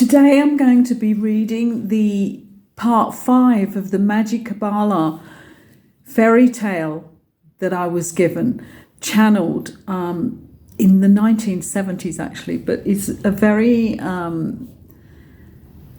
Today I'm going to be reading the part 5 of the Magicabala fairy tale that I was given, channeled in the 1970s actually, but it's a very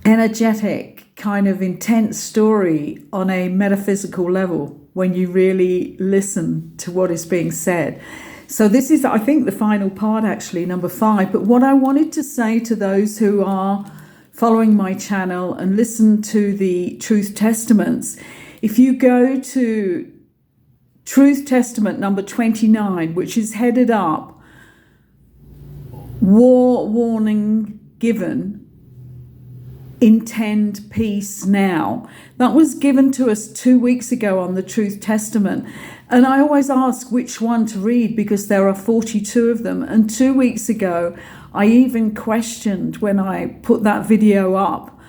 energetic, kind of intense story on a metaphysical level when you really listen to what is being said. So this is, I think, the final part, actually, number 5. But what I wanted to say to those who are following my channel and listen to the Truth Testaments, if you go to Truth Testament number 29, which is headed up, War Warning Given, Intend Peace Now. That was given to us 2 weeks ago on the Truth Testament. And I always ask which one to read because there are 42 of them. And 2 weeks ago, I even questioned when I put that video up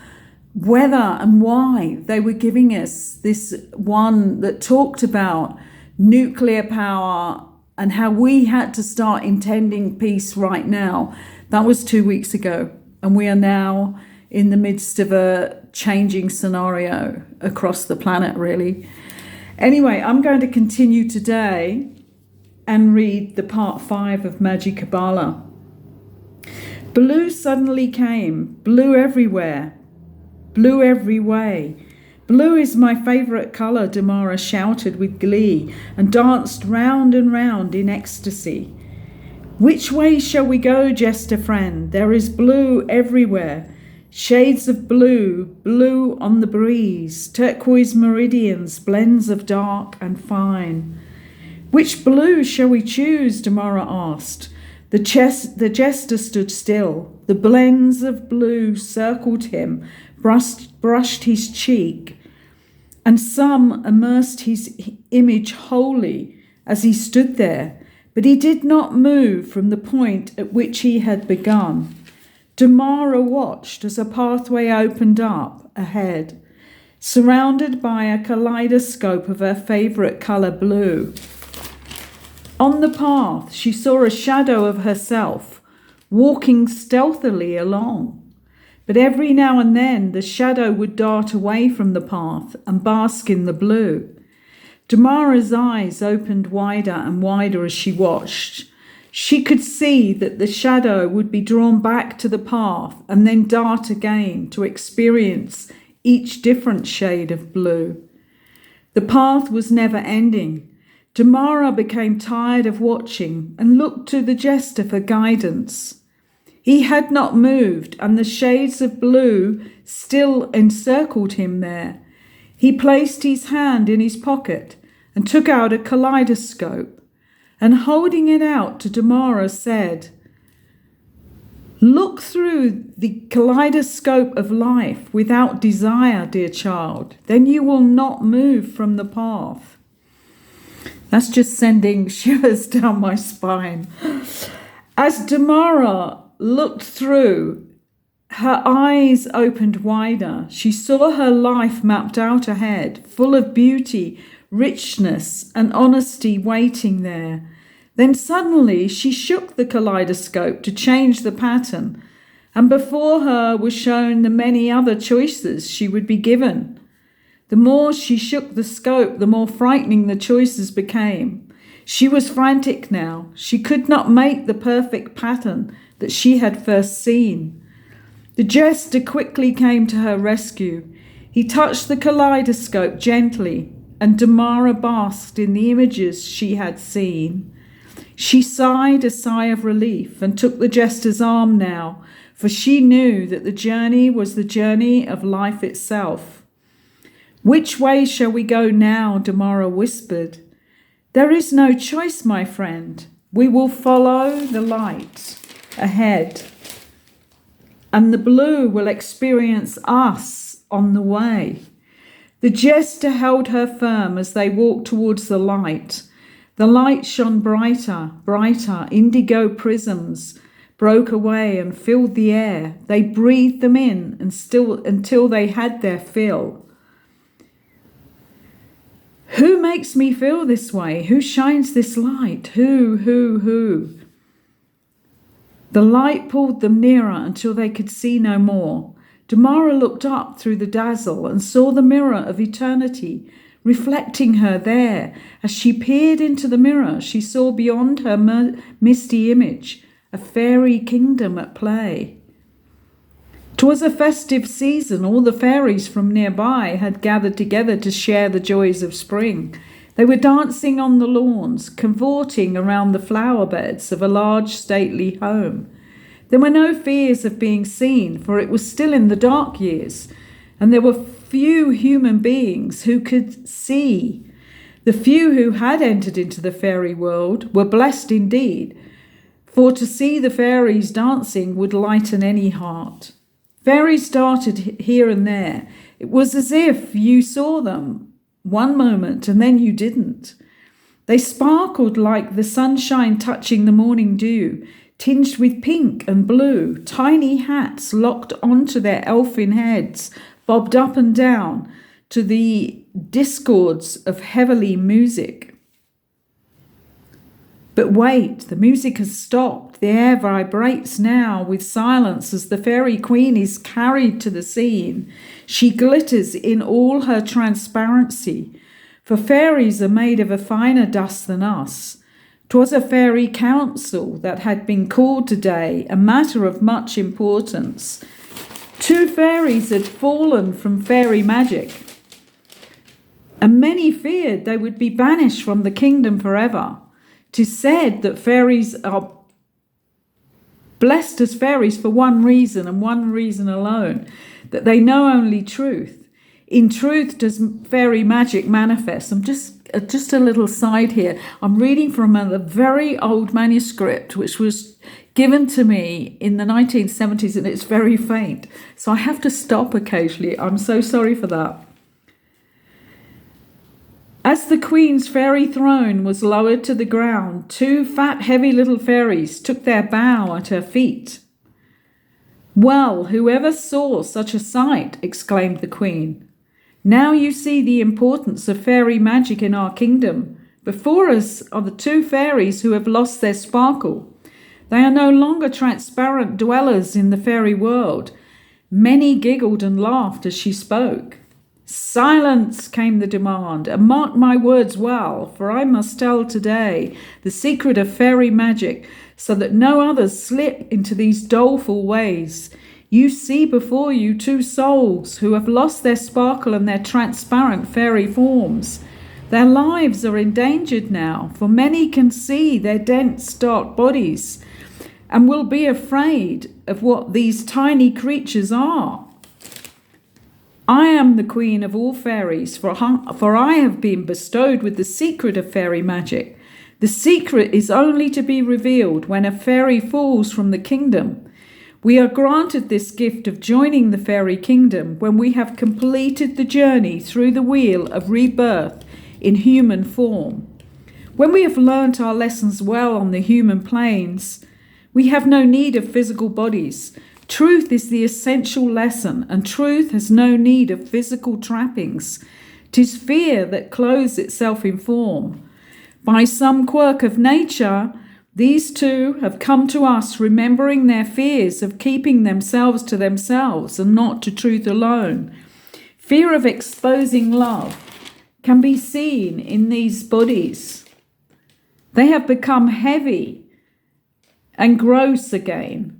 whether and why they were giving us this one that talked about nuclear power and how we had to start intending peace right now. That was 2 weeks ago. And we are now in the midst of a changing scenario across the planet, really. Anyway, I'm going to continue today and read the part 5 of Magicabala. Blue suddenly came, blue everywhere, blue every way. Blue is my favourite colour, Demara shouted with glee and danced round and round in ecstasy. Which way shall we go, jester friend? There is blue everywhere. Shades of blue, blue on the breeze, turquoise meridians, blends of dark and fine. Which blue shall we choose? Demara asked. The jester stood still. The blends of blue circled him, brushed his cheek, and some immersed his image wholly as he stood there, but he did not move from the point at which he had begun. Demara watched as a pathway opened up ahead, surrounded by a kaleidoscope of her favourite colour, blue. On the path, she saw a shadow of herself, walking stealthily along. But every now and then, the shadow would dart away from the path and bask in the blue. Demara's eyes opened wider and wider as she watched. She could see that the shadow would be drawn back to the path and then dart again to experience each different shade of blue. The path was never ending. Demara became tired of watching and looked to the jester for guidance. He had not moved, and the shades of blue still encircled him there. He placed his hand in his pocket and took out a kaleidoscope, and holding it out to Demara said, "Look through the kaleidoscope of life without desire, dear child. Then you will not move from the path." That's just sending shivers down my spine. As Demara looked through, her eyes opened wider. She saw her life mapped out ahead, full of beauty, richness, and honesty waiting there. Then suddenly she shook the kaleidoscope to change the pattern, and before her were shown the many other choices she would be given. The more she shook the scope, the more frightening the choices became. She was frantic now. She could not make the perfect pattern that she had first seen. The jester quickly came to her rescue. He touched the kaleidoscope gently, and Demara basked in the images she had seen. She sighed a sigh of relief and took the jester's arm now, for she knew that the journey was the journey of life itself. "Which way shall we go now?" Demara whispered. "There is no choice, my friend. We will follow the light ahead, and the blue will experience us on the way." The jester held her firm as they walked towards the light. The light shone brighter, brighter. Indigo prisms broke away and filled the air. They breathed them in until they had their fill. "Who makes me feel this way? Who shines this light? Who? The light pulled them nearer until they could see no more. Demara looked up through the dazzle and saw the mirror of eternity reflecting her there. As she peered into the mirror, she saw beyond her misty image a fairy kingdom at play. 'Twas a festive season. All the fairies from nearby had gathered together to share the joys of spring. They were dancing on the lawns, cavorting around the flower beds of a large stately home. There were no fears of being seen, for it was still in the dark years, and there were few human beings who could see. The few who had entered into the fairy world were blessed indeed, for to see the fairies dancing would lighten any heart. Fairies darted here and there. It was as if you saw them one moment and then you didn't. They sparkled like the sunshine touching the morning dew, tinged with pink and blue. Tiny hats locked onto their elfin heads bobbed up and down to the discords of heavenly music. But wait, the music has stopped. The air vibrates now with silence as the fairy queen is carried to the scene. She glitters in all her transparency, for fairies are made of a finer dust than us. 'Twas a fairy council that had been called today, a matter of much importance. 2 fairies had fallen from fairy magic, and many feared they would be banished from the kingdom forever. 'Tis said that fairies are blessed as fairies for one reason and one reason alone, that they know only truth. In truth does fairy magic manifest. I'm just a little side here. I'm reading from a very old manuscript which was given to me in the 1970s, and it's very faint, so I have to stop occasionally. I'm so sorry for that. As the queen's fairy throne was lowered to the ground, 2 fat, heavy little fairies took their bow at her feet. "Well, whoever saw such a sight," exclaimed the queen. "Now you see the importance of fairy magic in our kingdom. Before us are the 2 fairies who have lost their sparkle. They are no longer transparent dwellers in the fairy world." Many giggled and laughed as she spoke. "Silence," came the demand, "and mark my words well, for I must tell today the secret of fairy magic, so that no others slip into these doleful ways. You see before you 2 souls who have lost their sparkle and their transparent fairy forms. Their lives are endangered now, for many can see their dense, dark bodies and will be afraid of what these tiny creatures are. I am the queen of all fairies, for I have been bestowed with the secret of fairy magic. The secret is only to be revealed when a fairy falls from the kingdom. We are granted this gift of joining the fairy kingdom when we have completed the journey through the wheel of rebirth in human form. When we have learnt our lessons well on the human planes, we have no need of physical bodies. Truth is the essential lesson, and truth has no need of physical trappings. 'Tis fear that clothes itself in form. By some quirk of nature, these 2 have come to us remembering their fears of keeping themselves to themselves and not to truth alone. Fear of exposing love can be seen in these bodies. They have become heavy and gross again.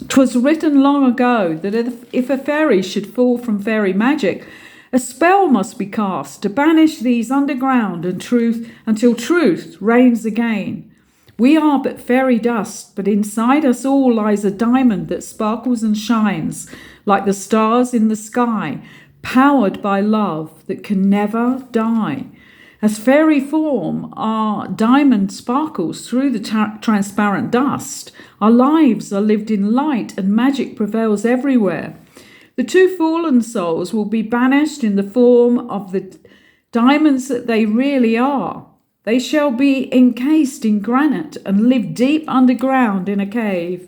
'Twas written long ago that if a fairy should fall from fairy magic, a spell must be cast to banish these underground and truth until truth reigns again. We are but fairy dust, but inside us all lies a diamond that sparkles and shines like the stars in the sky, powered by love that can never die. As fairy form, our diamond sparkles through the transparent dust. Our lives are lived in light, and magic prevails everywhere. The 2 fallen souls will be banished in the form of the diamonds that they really are. They shall be encased in granite and live deep underground in a cave.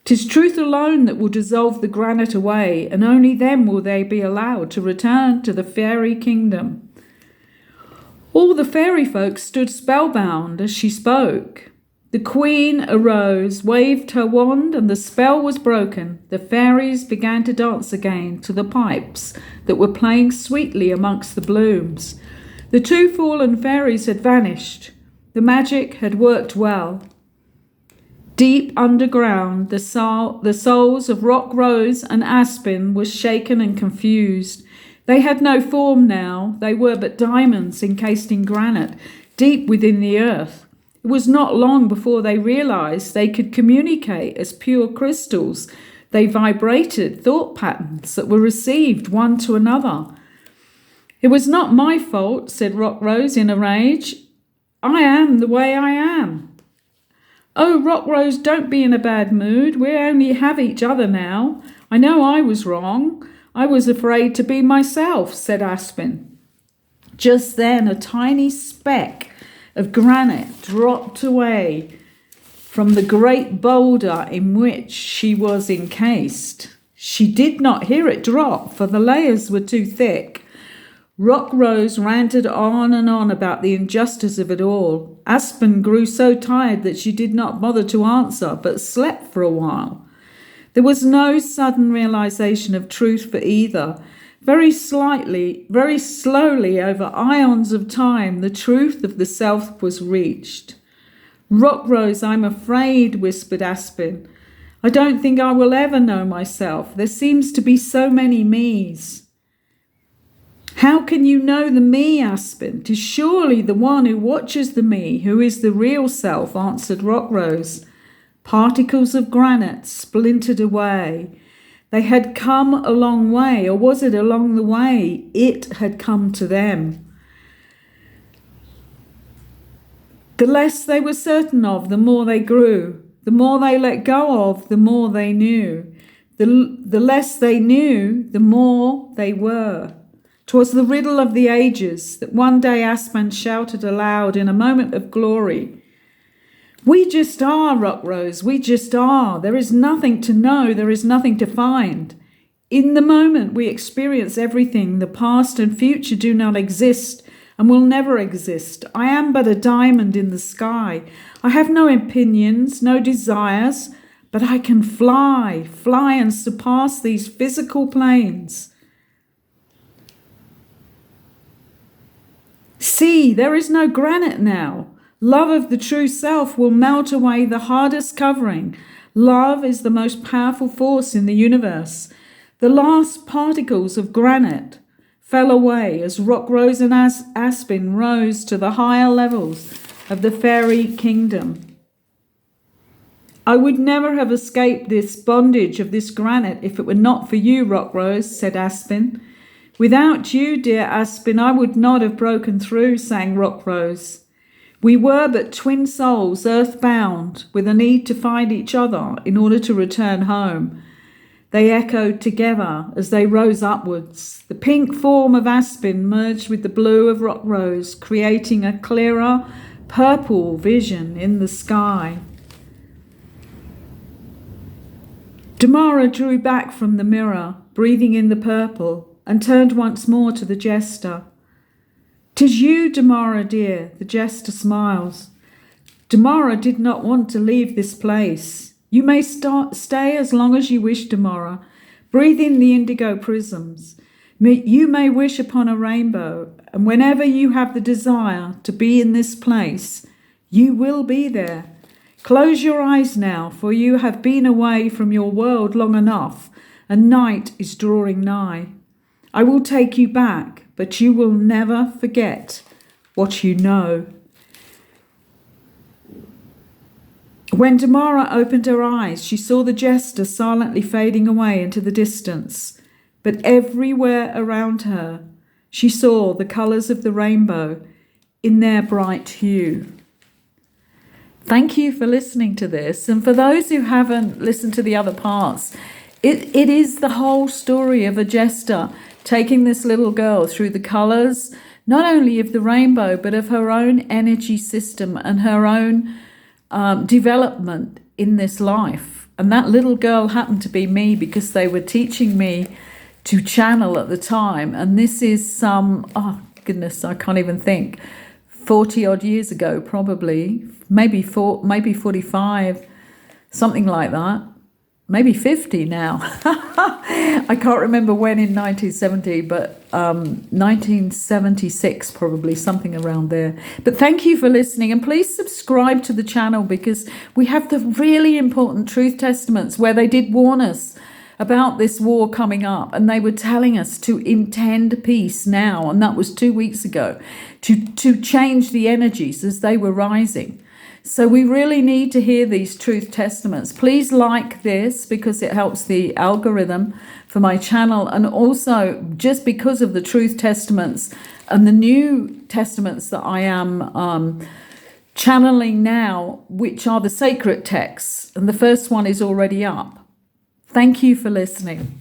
'Tis truth alone that will dissolve the granite away, and only then will they be allowed to return to the fairy kingdom. All the fairy folk stood spellbound as she spoke. The queen arose, waved her wand, and the spell was broken. The fairies began to dance again to the pipes that were playing sweetly amongst the blooms. The two fallen fairies had vanished. The magic had worked well. Deep underground, the souls of Rock Rose and Aspen were shaken and confused. They had no form now. They were but diamonds encased in granite, deep within the earth. It was not long before they realized they could communicate as pure crystals. They vibrated thought patterns that were received one to another. It was not my fault, said Rock Rose in a rage. I am the way I am. Oh, Rock Rose, don't be in a bad mood. We only have each other now. I know I was wrong. I was afraid to be myself, said Aspen. Just then a tiny speck of granite dropped away from the great boulder in which she was encased. She did not hear it drop, for the layers were too thick. Rock Rose ranted on and on about the injustice of it all. Aspen grew so tired that she did not bother to answer, but slept for a while. There was no sudden realization of truth for either. Very slowly, over ions of time, the truth of the self was reached. Rock Rose, I'm afraid, whispered Aspen. I don't think I will ever know myself. There seems to be so many me's. How can you know the me, Aspen? 'Tis surely the one who watches the me, who is the real self, answered Rock Rose. Particles of granite splintered away. They had come a long way, or was it along the way it had come to them? The less they were certain of, the more they grew. The more they let go of, the more they knew. The less they knew, the more they were. 'Twas the riddle of the ages that one day Aspen shouted aloud in a moment of glory. We just are, Rock Rose, we just are. There is nothing to know, there is nothing to find. In the moment we experience everything. The past and future do not exist and will never exist. I am but a diamond in the sky. I have no opinions, no desires, but I can fly and surpass these physical planes. See, there is no granite now. Love of the true self will melt away the hardest covering. Love is the most powerful force in the universe. The last particles of granite fell away as Rock Rose and Aspen rose to the higher levels of the fairy kingdom. I would never have escaped this bondage of this granite if it were not for you, Rock Rose, said Aspen. Without you, dear Aspen, I would not have broken through, sang Rock Rose. We were but twin souls, earthbound, with a need to find each other in order to return home. They echoed together as they rose upwards. The pink form of Aspen merged with the blue of Rock Rose, creating a clearer purple vision in the sky. Demara drew back from the mirror, breathing in the purple, and turned once more to the jester. "'Tis you, Demara, dear," the jester smiles. Demara did not want to leave this place. "You may stay as long as you wish, Demara. Breathe in the indigo prisms. You may wish upon a rainbow, and whenever you have the desire to be in this place, you will be there. Close your eyes now, for you have been away from your world long enough, and night is drawing nigh. I will take you back, but you will never forget what you know." When Demara opened her eyes, she saw the jester silently fading away into the distance. But everywhere around her, she saw the colours of the rainbow in their bright hue. Thank you for listening to this. And for those who haven't listened to the other parts, it is the whole story of a jester taking this little girl through the colours, not only of the rainbow, but of her own energy system and her own development in this life. And that little girl happened to be me, because they were teaching me to channel at the time. And this is oh goodness, I can't even think. 40 odd years ago, probably, maybe 45, something like that. Maybe 50 now. I can't remember when in 1970, but 1976 probably, something around there. But thank you for listening, and please subscribe to the channel, because we have the really important truth testaments where they did warn us about this war coming up, and they were telling us to intend peace now, and that was 2 weeks ago, to change the energies as they were rising. So we really need to hear these truth testaments. Please like this because it helps the algorithm for my channel. And also, just because of the truth testaments and the new testaments that I am channeling now, which are the sacred texts. And the first one is already up. Thank you for listening.